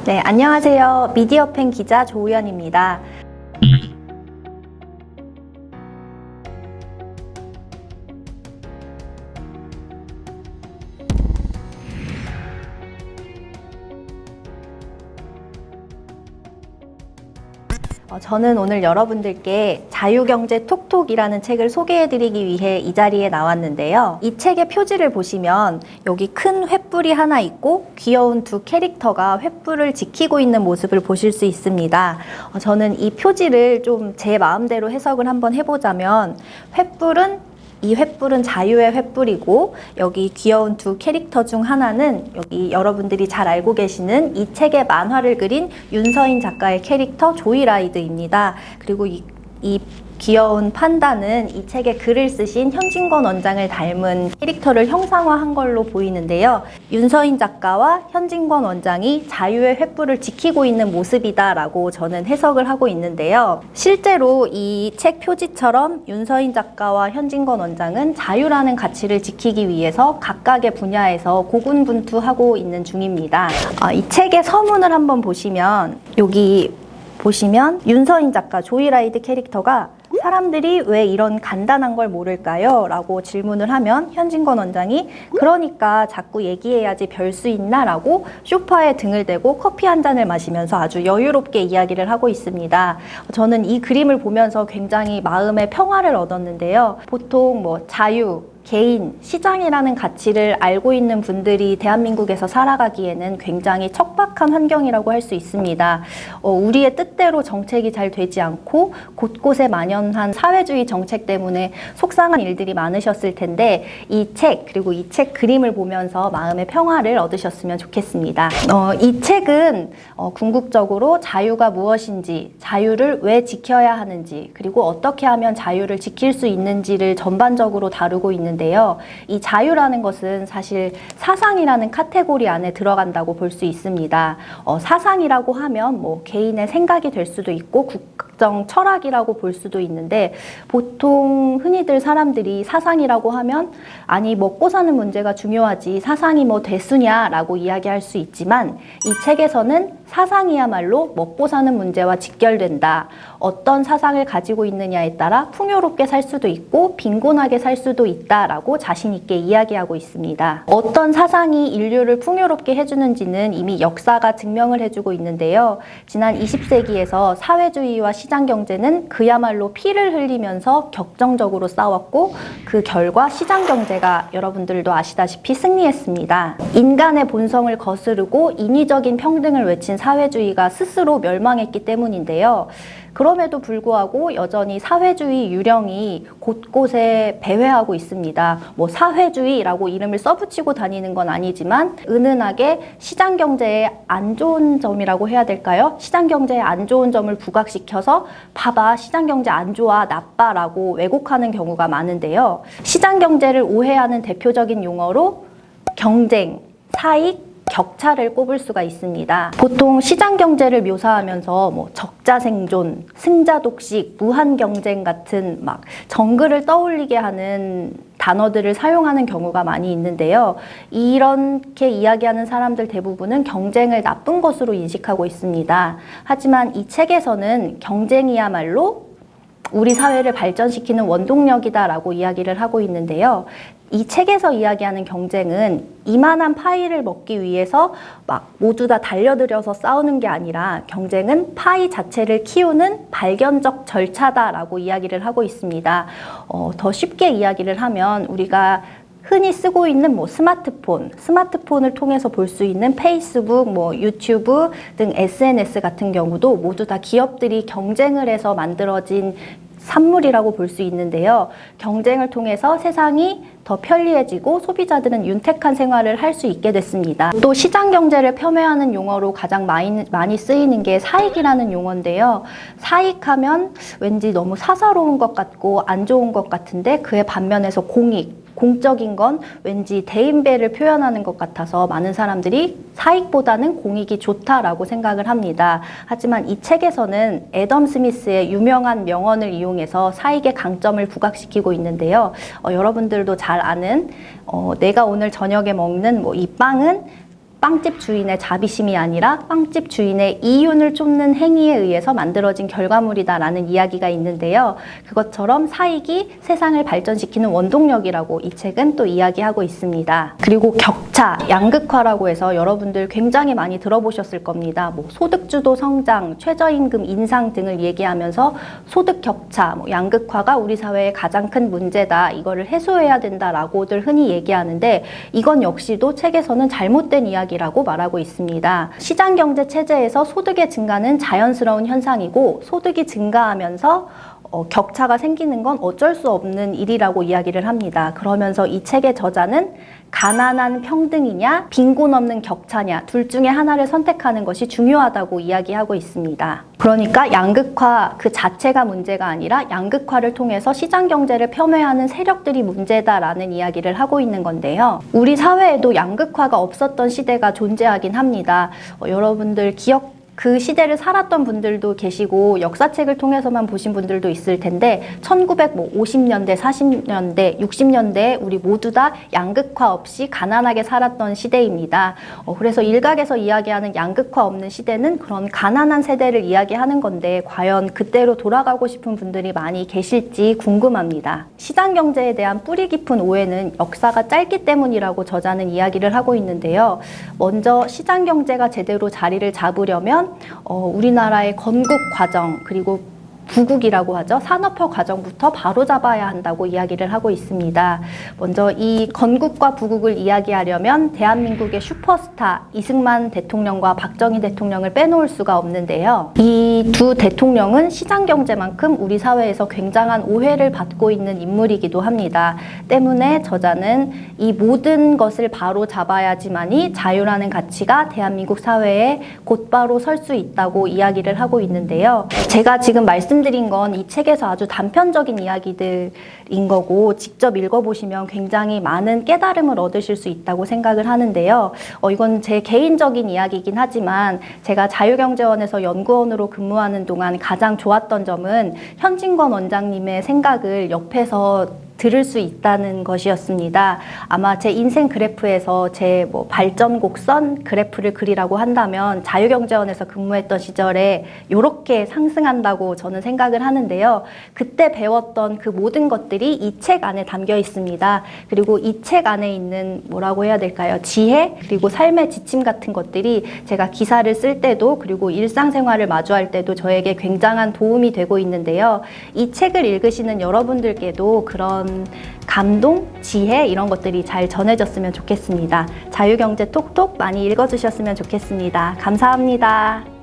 네, 안녕하세요. 미디어팬 기자 조우연입니다. 저는 오늘 여러분들께 자유경제 톡톡이라는 책을 소개해드리기 위해 이 자리에 나왔는데요. 이 책의 표지를 보시면 여기 큰 횃불이 하나 있고 귀여운 두 캐릭터가 횃불을 지키고 있는 모습을 보실 수 있습니다. 저는 이 표지를 좀 제 마음대로 해석을 한번 해보자면 이 횃불은 자유의 횃불이고 여기 귀여운 두 캐릭터 중 하나는 여기 여러분들이 잘 알고 계시는 이 책의 만화를 그린 윤서인 작가의 캐릭터 조이라이드입니다. 그리고 이 귀여운 판다는 이 책에 글을 쓰신 현진권 원장을 닮은 캐릭터를 형상화한 걸로 보이는데요. 윤서인 작가와 현진권 원장이 자유의 횃불을 지키고 있는 모습이다라고 저는 해석을 하고 있는데요. 실제로 이 책 표지처럼 윤서인 작가와 현진권 원장은 자유라는 가치를 지키기 위해서 각각의 분야에서 고군분투하고 있는 중입니다. 이 책의 서문을 한번 보시면 여기 보시면 윤서인 작가 조이라이드 캐릭터가 사람들이 왜 이런 간단한 걸 모를까요? 라고 질문을 하면 현진권 원장이 그러니까 자꾸 얘기해야지 별 수 있나? 라고 소파에 등을 대고 커피 한 잔을 마시면서 아주 여유롭게 이야기를 하고 있습니다. 저는 이 그림을 보면서 굉장히 마음의 평화를 얻었는데요. 보통 자유, 개인, 시장이라는 가치를 알고 있는 분들이 대한민국에서 살아가기에는 굉장히 척박한 환경이라고 할 수 있습니다. 우리의 뜻대로 정책이 잘 되지 않고 곳곳에 만연한 사회주의 정책 때문에 속상한 일들이 많으셨을 텐데 이 책, 그리고 이 책 그림을 보면서 마음의 평화를 얻으셨으면 좋겠습니다. 이 책은 궁극적으로 자유가 무엇인지, 자유를 왜 지켜야 하는지, 그리고 어떻게 하면 자유를 지킬 수 있는지를 전반적으로 다루고 있는데요. 이 자유라는 것은 사실 사상이라는 카테고리 안에 들어간다고 볼 수 있습니다. 사상이라고 하면 개인의 생각이 될 수도 있고 국정 철학이라고 볼 수도 있는데 보통 흔히들 사람들이 사상이라고 하면 아니 먹고 사는 문제가 중요하지 사상이 대수냐라고 이야기할 수 있지만 이 책에서는 사상이야말로 먹고 사는 문제와 직결된다. 어떤 사상을 가지고 있느냐에 따라 풍요롭게 살 수도 있고 빈곤하게 살 수도 있다라고 자신 있게 이야기하고 있습니다. 어떤 사상이 인류를 풍요롭게 해주는지는 이미 역사가 증명을 해주고 있는데요. 지난 20세기에서 사회주의와 시장경제는 그야말로 피를 흘리면서 격정적으로 싸웠고 그 결과 시장경제가 여러분들도 아시다시피 승리했습니다. 인간의 본성을 거스르고 인위적인 평등을 외친 사회주의가 스스로 멸망했기 때문인데요. 그럼에도 불구하고 여전히 사회주의 유령이 곳곳에 배회하고 있습니다. 사회주의라고 이름을 써붙이고 다니는 건 아니지만 은은하게 시장경제의 안 좋은 점이라고 해야 될까요? 시장경제의 안 좋은 점을 부각시켜서 봐봐 시장경제 안 좋아 나빠라고 왜곡하는 경우가 많은데요. 시장경제를 오해하는 대표적인 용어로 경쟁, 사익, 격차를 꼽을 수가 있습니다. 보통 시장 경제를 묘사하면서 적자 생존, 승자 독식, 무한 경쟁 같은 정글을 떠올리게 하는 단어들을 사용하는 경우가 많이 있는데요. 이렇게 이야기하는 사람들 대부분은 경쟁을 나쁜 것으로 인식하고 있습니다. 하지만 이 책에서는 경쟁이야말로 우리 사회를 발전시키는 원동력이다라고 이야기를 하고 있는데요. 이 책에서 이야기하는 경쟁은 이만한 파이를 먹기 위해서 모두 다 달려들어서 싸우는 게 아니라 경쟁은 파이 자체를 키우는 발견적 절차다라고 이야기를 하고 있습니다. 더 쉽게 이야기를 하면 우리가 흔히 쓰고 있는 스마트폰을 통해서 볼 수 있는 페이스북, 유튜브 등 SNS 같은 경우도 모두 다 기업들이 경쟁을 해서 만들어진 산물이라고 볼 수 있는데요. 경쟁을 통해서 세상이 더 편리해지고 소비자들은 윤택한 생활을 할 수 있게 됐습니다. 또 시장 경제를 폄훼하는 용어로 가장 많이 쓰이는 게 사익이라는 용어인데요. 사익하면 왠지 너무 사사로운 것 같고 안 좋은 것 같은데 그의 반면에서 공익, 공적인 건 왠지 대인배를 표현하는 것 같아서 많은 사람들이 사익보다는 공익이 좋다라고 생각을 합니다. 하지만 이 책에서는 애덤 스미스의 유명한 명언을 이용해서 사익의 강점을 부각시키고 있는데요. 여러분들도 잘 아는 내가 오늘 저녁에 먹는 이 빵은 빵집 주인의 자비심이 아니라 빵집 주인의 이윤을 쫓는 행위에 의해서 만들어진 결과물이다라는 이야기가 있는데요. 그것처럼 사익이 세상을 발전시키는 원동력이라고 이 책은 또 이야기하고 있습니다. 그리고 격차, 양극화라고 해서 여러분들 굉장히 많이 들어보셨을 겁니다. 소득주도 성장, 최저임금 인상 등을 얘기하면서 소득 격차, 양극화가 우리 사회의 가장 큰 문제다. 이거를 해소해야 된다라고들 흔히 얘기하는데 이건 역시도 책에서는 잘못된 이야기 라고 말하고 있습니다. 시장경제 체제에서 소득의 증가는 자연스러운 현상이고 소득이 증가하면서 격차가 생기는 건 어쩔 수 없는 일이라고 이야기를 합니다. 그러면서 이 책의 저자는 가난한 평등이냐, 빈곤 없는 격차냐, 둘 중에 하나를 선택하는 것이 중요하다고 이야기하고 있습니다. 그러니까 양극화 그 자체가 문제가 아니라 양극화를 통해서 시장 경제를 폄훼하는 세력들이 문제다라는 이야기를 하고 있는 건데요. 우리 사회에도 양극화가 없었던 시대가 존재하긴 합니다. 여러분들 그 시대를 살았던 분들도 계시고 역사책을 통해서만 보신 분들도 있을 텐데 1950년대, 40년대, 60년대에 우리 모두 다 양극화 없이 가난하게 살았던 시대입니다. 그래서 일각에서 이야기하는 양극화 없는 시대는 그런 가난한 세대를 이야기하는 건데 과연 그때로 돌아가고 싶은 분들이 많이 계실지 궁금합니다. 시장경제에 대한 뿌리 깊은 오해는 역사가 짧기 때문이라고 저자는 이야기를 하고 있는데요. 먼저 시장경제가 제대로 자리를 잡으려면 우리나라의 건국 과정 그리고 부국이라고 하죠. 산업화 과정부터 바로 잡아야 한다고 이야기를 하고 있습니다. 먼저 이 건국과 부국을 이야기하려면 대한민국의 슈퍼스타 이승만 대통령과 박정희 대통령을 빼놓을 수가 없는데요. 이 두 대통령은 시장경제만큼 우리 사회에서 굉장한 오해를 받고 있는 인물이기도 합니다. 때문에 저자는 이 모든 것을 바로 잡아야지만이 자유라는 가치가 대한민국 사회에 곧바로 설 수 있다고 이야기를 하고 있는데요. 제가 지금 말씀드린 건 이 책에서 아주 단편적인 이야기들인 거고 직접 읽어보시면 굉장히 많은 깨달음을 얻으실 수 있다고 생각을 하는데요. 이건 제 개인적인 이야기이긴 하지만 제가 자유경제원에서 연구원으로 근무하는 동안 가장 좋았던 점은 현진권 원장님의 생각을 옆에서 들을 수 있다는 것이었습니다. 아마 제 인생 그래프에서 제 발전 곡선 그래프를 그리라고 한다면 자유경제원에서 근무했던 시절에 이렇게 상승한다고 저는 생각을 하는데요. 그때 배웠던 그 모든 것들이 이 책 안에 담겨 있습니다. 그리고 이 책 안에 있는 뭐라고 해야 될까요? 지혜 그리고 삶의 지침 같은 것들이 제가 기사를 쓸 때도 그리고 일상생활을 마주할 때도 저에게 굉장한 도움이 되고 있는데요. 이 책을 읽으시는 여러분들께도 그런 감동, 지혜 이런 것들이 잘 전해졌으면 좋겠습니다. 자유경제 톡톡 많이 읽어주셨으면 좋겠습니다. 감사합니다.